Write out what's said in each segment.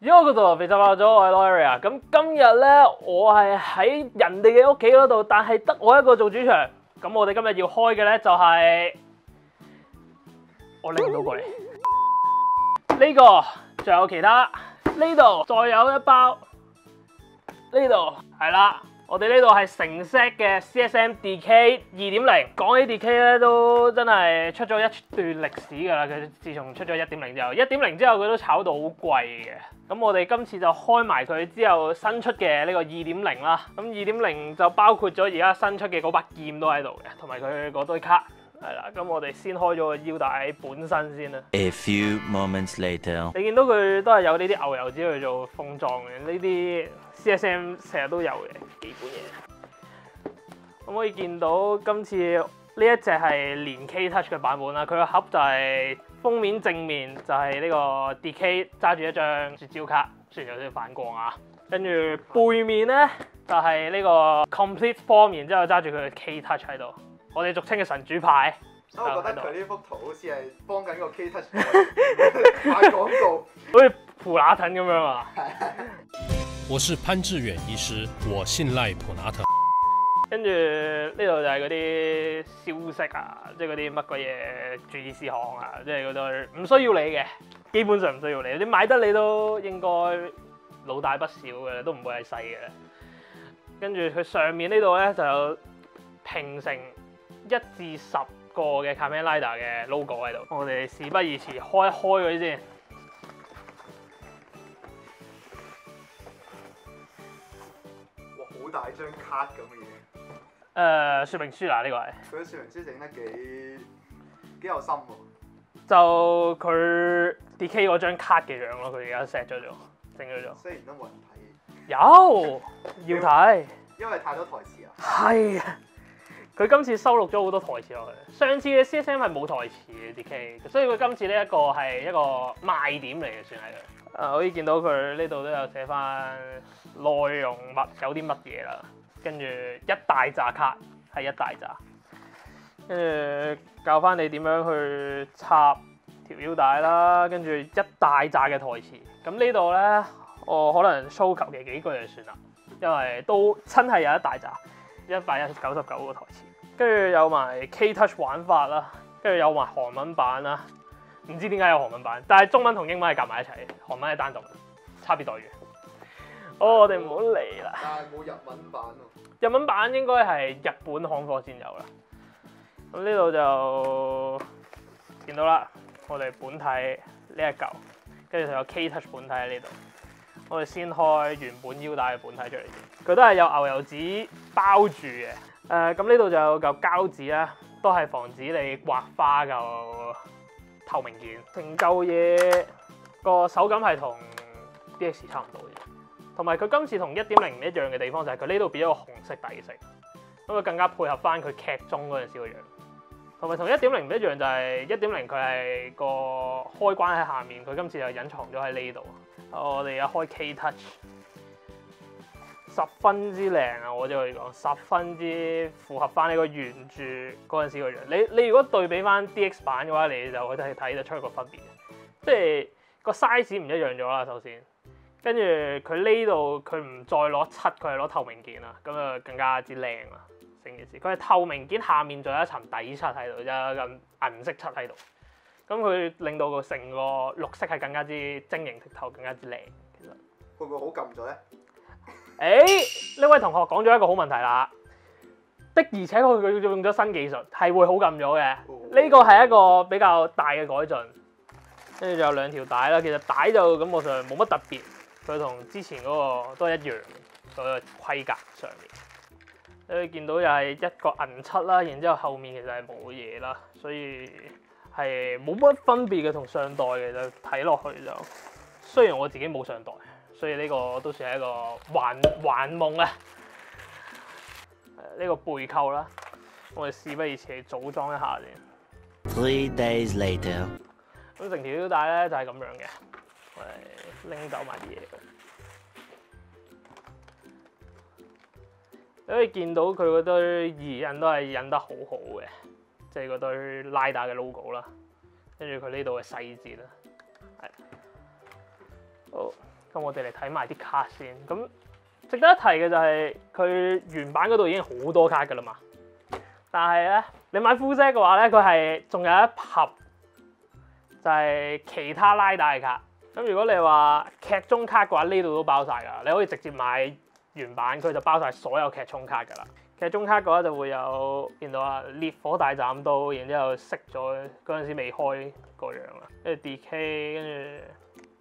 Yo， 嗰度肥仔爆咗，我係 Loria。咁今日咧，我係喺人哋嘅屋企嗰度，但係得我一個做主場。咁我哋今日要開嘅咧就係、我拎唔到過嚟。呢、個仲有其他，呢度再有一包，呢度係啦。我哋呢度係成 set 嘅 CSM DK 2.0。講起 DK 咧，都真係出咗一段歷史㗎啦。佢自從出咗 1.0 之後，1.0之後佢都炒到好貴嘅。咁我哋今次就開埋佢之後新出嘅呢個 2.0 啦。咁 2.0 就包括咗而家新出嘅嗰把劍都喺度嘅，同埋佢嗰堆卡。係啦，咁我哋先開咗個腰帶本身先啦。A few moments later， 你見到佢都係有呢啲牛油紙去做封裝嘅，呢啲 CSM 成日都有嘅基本嘢。咁可以見到今次呢一隻係連 K Touch 嘅版本啦，佢個盒就係封面正面就係呢個 DK 揸住一張絕招卡，雖然有啲反光啊。跟住背面咧就係呢個 Complete Form， 然之後揸住佢嘅 K Touch 喺度。我哋俗稱嘅神主牌，所以我覺得佢呢幅圖好似係幫緊個 K Touch 賣廣告，好似普拿騰咁樣啊！我是潘志遠醫師，我信賴普拿騰。跟住呢度就係嗰啲消息啊，即係嗰啲乜鬼嘢注意事項啊，即係嗰度唔需要你嘅，基本上唔需要你。你買得你都應該老大不小嘅，都唔會係細嘅。跟住佢上面呢度咧就有拼成1至10個嘅 Kamen Rider 嘅 logo 喺度，我哋事不宜遲，開一開佢先。哇！好大張卡咁嘅嘢。說明書啦，呢個係。佢啲說明書整得幾有心喎。就佢 DK 嗰張卡嘅樣咯，佢而家 set 咗做，整咗做。雖然都冇人睇。要睇。因為太多台詞啊。係啊。佢今次收錄咗好多台詞落去，上次嘅 CSM 係冇台詞嘅 DK， 所以佢今次呢一個係一個賣點嚟嘅，算係佢。可以見到佢呢度都有寫翻內容有啲乜嘢啦，跟住一大扎卡係一大扎，跟住教翻你點樣去插條腰帶啦，跟住一大扎嘅台詞。咁呢度咧，我可能 show 求其幾句就算啦，因為都真係有一大扎。199個台詞，跟住有埋 K Touch 玩法啦，跟住有埋韓文版啦，唔知點解有韓文版，但係中文同英文係夾埋一齊，韓文係單獨，差別待遇。我哋唔好嚟啦。但係冇日文版喎。日文版應該係日本行貨先有啦。咁呢度就見到啦，我哋本體呢一嚿，跟住仲有 K Touch 本體喺呢度。我哋先開原本腰帶嘅本體出嚟先，佢都係有牛油紙包住嘅。咁呢度就有嚿膠紙啦，都係防止你刮花嚿透明件。成嚿嘢個手感係同 DX 差唔多嘅，同埋佢今次同 1.0 唔一樣嘅地方就係佢呢度變咗個紅色底色，咁佢更加配合翻佢劇中嗰陣時個樣。同埋同 1.0 唔一樣就係 1.0 佢係個開關喺下面，佢今次就隱藏咗喺呢度。我哋而家開 K Touch， 10分之靚啊！我只可以講10分之符合翻呢個原著嗰陣時個樣。你如果對比翻 DX 版嘅話，你就睇得出個分別，即係個 size 唔一樣咗啦。首先，跟住佢呢度佢唔再攞漆，佢係攞透明件啦，咁啊更加之靚啦。成件事佢係透明件下面仲有一層底漆喺度，有咁銀色漆喺度。咁佢令到個成個綠色係更加之晶瑩剔透，更加之靚。其實會唔會好撳咗咧？呢位同學講咗一個好問題啦。的而且確佢用咗新技術，係會好撳咗嘅。呢個係一個比較大嘅改進。跟住就有2條帶啦，其實帶就感覺上冇乜特別，佢同之前嗰個都係一樣嗰個規格上面。你會見到又係一個銀漆啦，然之後後面其實係冇嘢啦，所以係冇乜分別嘅同上代嘅，就睇落去就雖然我自己冇上代，所以呢個都算係一個幻夢啊！呢個背扣啦，我哋事不宜遲組裝一下先。 3 days later， 咁成條腰帶咧就係咁樣嘅，我哋拎走埋啲嘢。你可以見到佢嗰堆疑印都係印得好好嘅，即係嗰堆拉打嘅 logo 啦，跟住佢呢度嘅細節啦，係好。咁我哋嚟睇埋啲卡先。咁值得一提嘅就係佢原版嗰度已經好多卡㗎啦嘛。但係咧，你買 full set 嘅話咧，佢係仲有一盒就係其他拉打嘅卡。咁如果你話劇中卡嘅話，呢度都包晒㗎。你可以直接買原版，佢就包晒所有劇中卡㗎啦。劇中卡嘅話就會有見到啊，烈火大斬刀，然之後熄咗嗰陣時未開個樣啦，跟住 DK， 跟住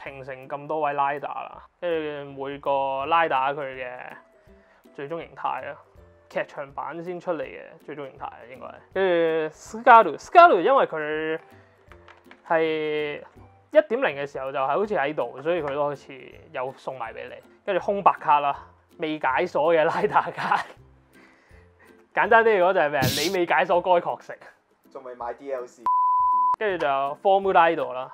平成咁多位拉打啦，跟住每個拉打佢嘅最終形態啊，劇場版先出嚟嘅最終形態應該係。跟住 Scarlet 因為佢係1.0嘅時候就係好似喺度，所以佢都好似有送埋俾你。跟住空白卡啦，未解鎖嘅拉打卡。簡單啲嚟講就係咩？你未解鎖該確食，仲未買 DLC，跟住就有 Formulaido 啦，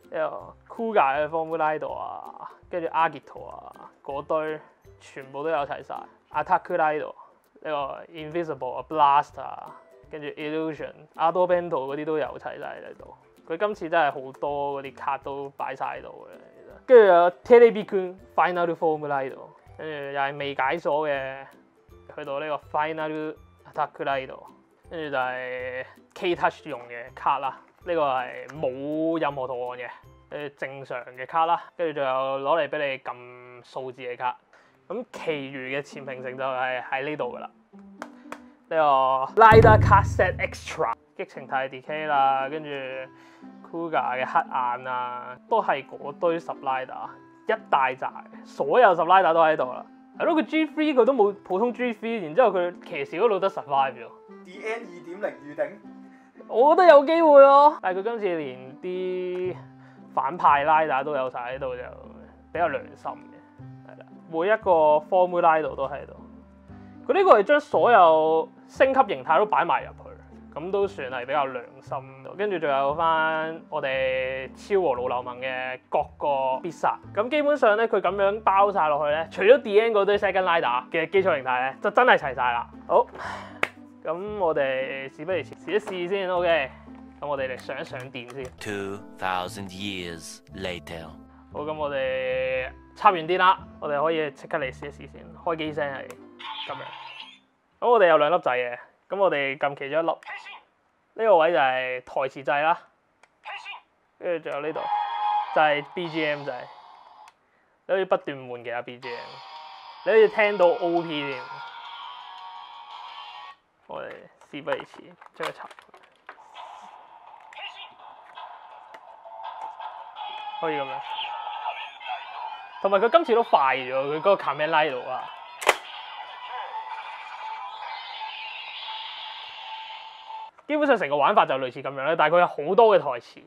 呢個 Kuga 嘅 Formulaido 啊，跟住 Agito 啊嗰堆全部都有齊晒。Attack Laido 呢個 Invisible Blast 啊，跟住 Illusion、Ado Bento 嗰啲都有齊晒喺度。佢今次真係好多嗰啲卡都擺晒喺度嘅，跟住有 Terebikun Final Formulaido， 跟住又係未解鎖嘅。去到呢個 Final Attack Laido， 跟住就係 K-Touch 用嘅卡啦。呢個係冇任何圖案嘅，跟住正常嘅卡啦。跟住仲有攞嚟俾你撳數字嘅卡。咁其餘嘅前平成就係喺呢度噶啦。呢個 Rider Card Set Extra 激情態 DK 啦，跟住 Kuga 嘅黑眼啊，都係嗰堆10拉打一大紮，所有10拉打都喺度啦。係咯，佢 G3 佢都冇普通 G3， 然之後佢騎士嗰度得 survive 喎。DN 2.0預定，我覺得有機會咯。但係佢今次連啲反派拉打都有晒喺度，就比較良心嘅。係啦，每一個 Formulaido都喺度。佢呢個係將所有升級形態都擺埋入去，咁都算係比較良心。跟住仲有翻我哋超和老流盟嘅各個必殺。咁基本上咧，佢咁樣包晒落去咧，除咗 DN 嗰堆 Second Rider 嘅基礎形態咧，就真係齊晒啦。好，咁我哋事不宜遲，試一試先。OK，咁我哋嚟上一上電先。2000 years later。好，咁我哋插完電啦，我哋可以即刻嚟試一試先。開機聲係咁樣。咁我哋有2粒掣嘅，咁我哋撳其中一粒。呢個位就係台詞掣啦，跟住仲有呢度就係 BGM 掣，你可以不斷換其他 BGM， 你可以聽到 OP 添。我哋事不宜遲，將佢插，可以咁樣。同埋佢今次都快咗，佢嗰個 Kamen Rider 啊。基本上成個玩法就類似咁樣咧，但係佢有好多嘅台詞。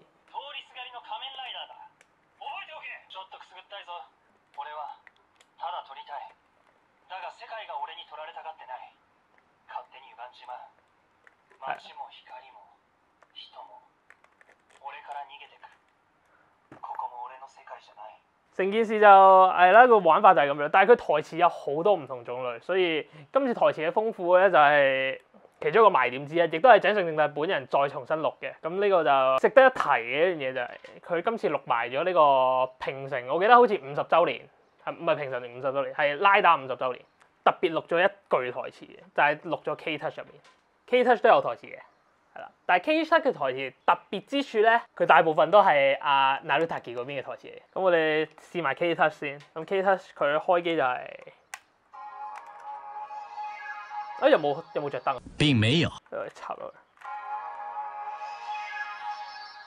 成件事就係啦，個玩法就係咁樣，但係佢台詞有好多唔同種類，所以今次台詞嘅豐富咧就係其中一個賣點之一，亦都係井上正大本人再重新錄嘅。咁呢個就值得一提嘅一樣嘢就係佢今次錄埋咗呢個平成，我記得好似50週年，係唔係平成年50週年？係拉打50週年，特別錄咗一句台詞嘅，就係錄咗 K-Touch 入面 ，K-Touch 都有台詞嘅，係啦。但係 K-Touch 嘅台詞特別之處咧，佢大部分都係阿 Narutaki 嗰邊嘅台詞嚟。咁我哋試埋 K-Touch 先。咁 K-Touch 佢開機就係、有冇着燈？並沒有。插落去，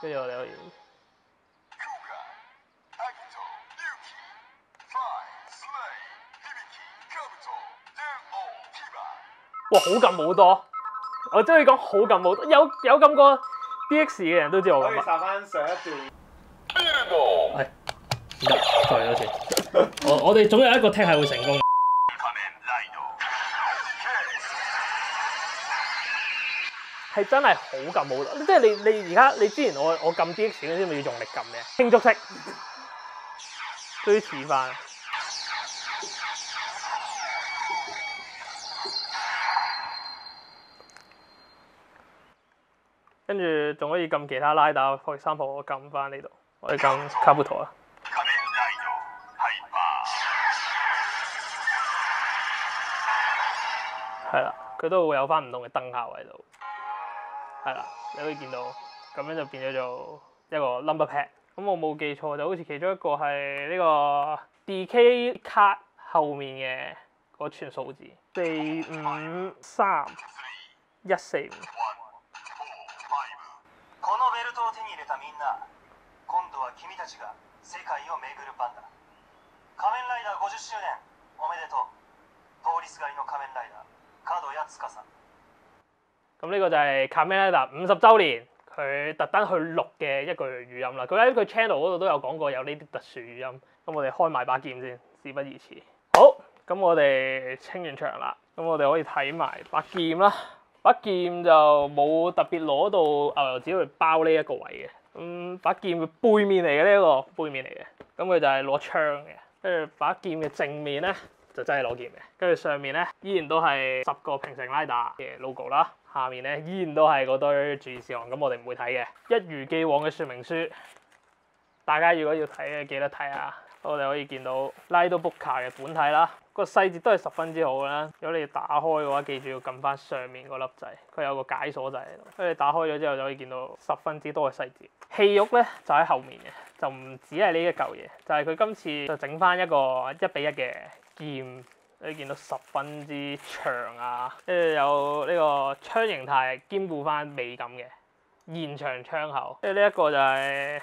跟住我哋可以。哇！好撳好多，我真係講好撳好多，有撳過 DX 嘅人都知我可以撳。插翻上一段。係，唔得，再嚟多次。我哋總有一個 take 係會成功。係真係好撳好多，即係你而家你之前我撳 DX 嗰啲咪要用力撳嘅，輕觸式，都似翻。跟住仲可以撳其他拉打，for example 我撳翻呢度，我哋撳卡布圖啊。係啦，佢都會有翻唔同嘅燈效喺度。係啦，你可以見到咁樣就變咗做一個 number pad。咁我冇記錯，就好似其中一個係呢個 DK 卡後面嘅嗰串數字45314。このベルトを手に入れたみんな、今度は君たちが世界を巡る番だ。仮面ライダー50周年おめでとう。通りすがりの仮面ライダー角谷司。咁呢個就係 Kamen Rider 50週年，佢特登去錄嘅一句語音啦。佢喺佢 channel 嗰度都有講過有呢啲特殊語音。咁我哋開埋把劍先，事不宜遲。好，咁我哋清完場啦，咁我哋可以睇埋把劍啦。把劍就冇特別攞到牛油紙去包呢一個位嘅。把劍嘅背面嚟嘅，呢一個背面嚟嘅，咁佢就係攞槍嘅。跟住把劍嘅正面咧就真係攞劍嘅，跟住上面咧依然都係10個平成拉打嘅 logo 啦。下面咧依然都係嗰堆注意事項，咁我哋唔會睇嘅，一如既往嘅說明書。大家如果要睇嘅，記得睇下。我哋可以見到拉多 Booker 嘅本體啦，個細節都係十分之好嘅啦。如果你打開嘅話，記住要撳翻上面嗰粒掣，佢有個解鎖掣喺度。跟住打開咗之後就可以見到十分之多嘅細節。戲肉咧就喺後面嘅，就唔止係呢一嚿嘢，就係佢今次就整翻一個1比1嘅劍。你見到十分之長啊，跟住有呢個槍形態兼顧翻美感嘅延長槍口，跟住呢一個就係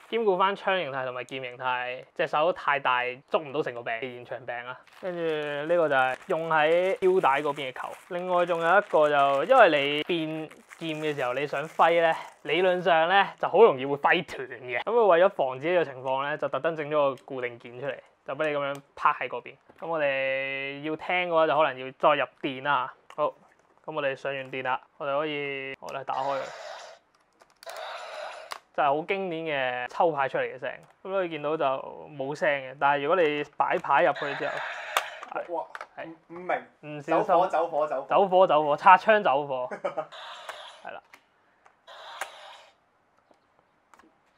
兼顧翻槍形態同埋劍形態，隻手太大捉唔到成個柄，延長柄啦。跟住呢個就係用喺腰帶嗰邊嘅球。另外仲有一個就因為你變劍嘅時候你想揮咧，理論上咧就好容易會揮斷嘅。咁佢為咗防止呢個情況咧，就特登整咗個固定件出嚟，就俾你咁樣拍喺嗰邊。咁我哋要聽嘅話就可能要再入電啦。好，咁我哋上完電啦，我哋可以打開佢，就係好經典嘅抽牌出嚟嘅聲。咁可以見到就冇聲嘅，但係如果你擺牌入去之後，哇，係唔明，唔小心走火，擦槍走火，係啦。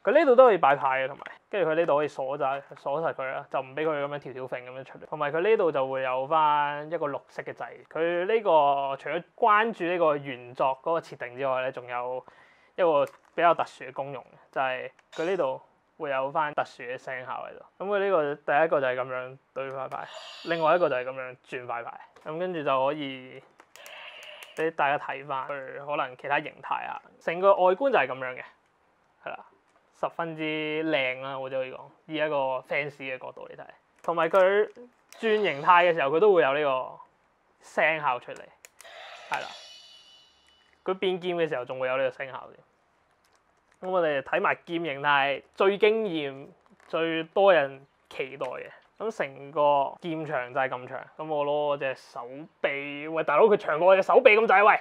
佢呢度都可以擺牌嘅，同埋跟住佢呢度可以鎖實佢啦，就唔俾佢咁樣條揈咁樣出嚟。同埋佢呢度就會有翻一個綠色嘅掣。佢呢個除咗關注呢個原作嗰個設定之外咧，仲有一個比較特殊嘅功用，就係佢呢度會有翻特殊嘅聲效喺度。咁佢呢個第一個就係咁樣對塊牌，另外一個就係咁樣轉塊牌。咁跟住就可以俾大家睇翻佢可能其他形態啊，成個外觀就係咁樣嘅，係啦。十分之靚啦，我就可以講，以一個 fans 嘅角度嚟睇，同埋佢轉形態嘅時候，佢都會有呢個聲效出嚟，係啦。佢變劍嘅時候仲會有呢個聲效嘅。咁我哋睇埋劍形態最驚豔、最多人期待嘅。咁成個劍長就係咁長，咁我攞隻手臂，喂大佬佢長過我隻手臂咁滯，喂！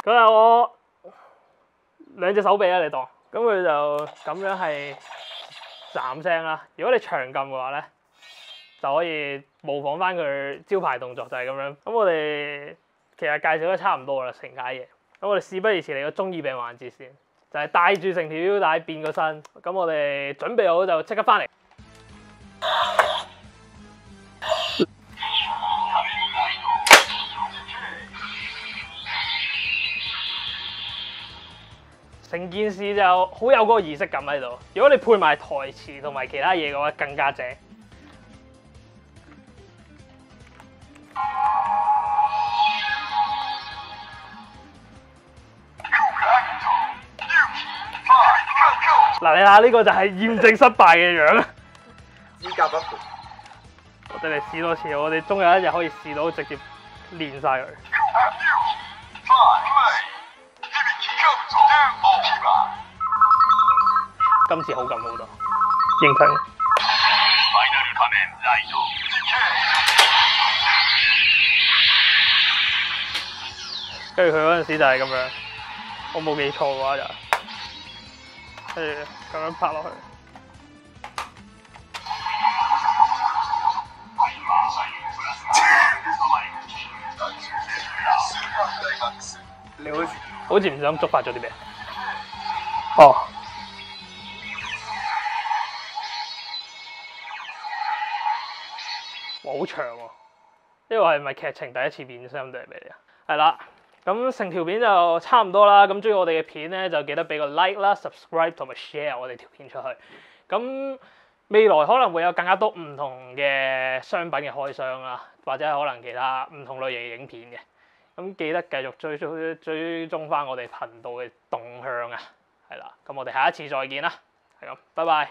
佢係我2隻手臂啊，你當。咁佢就咁樣係斬聲啦。如果你長撳嘅話咧，就可以模仿翻佢招牌動作，就係咁樣。咁我哋其實介紹得差唔多啦，成家嘢。咁我哋事不宜遲嚟個中二病環節先，就係帶住成條腰帶變個身。咁我哋準備好就即刻翻嚟。成件事就好有嗰個儀式感喺度。如果你配埋台詞同埋其他嘢嘅話，更加正。嗱，你睇下呢個就係驗證失敗嘅樣。資格不符。我哋嚟試多次，我哋終有一日可以試到直接練晒佢。今次好撳好多，認真。跟住佢嗰陣時就係咁樣，我冇記錯嘅話就，跟住咁樣拍落去。你好似唔想觸發咗啲咩？哦。哇，好長喎！呢個係咪劇情第一次變相對俾你啊？係啦，咁成條片就差唔多啦。咁中意我哋嘅片咧，就記得俾個 like 啦、subscribe 同埋 share 我哋條片出去。咁未來可能會有更加多唔同嘅商品嘅開箱啦，或者係可能其他唔同類型嘅影片嘅。咁記得繼續追蹤翻我哋頻道嘅動向啊！係啦，咁我哋下一次再見啦，係咁，拜拜。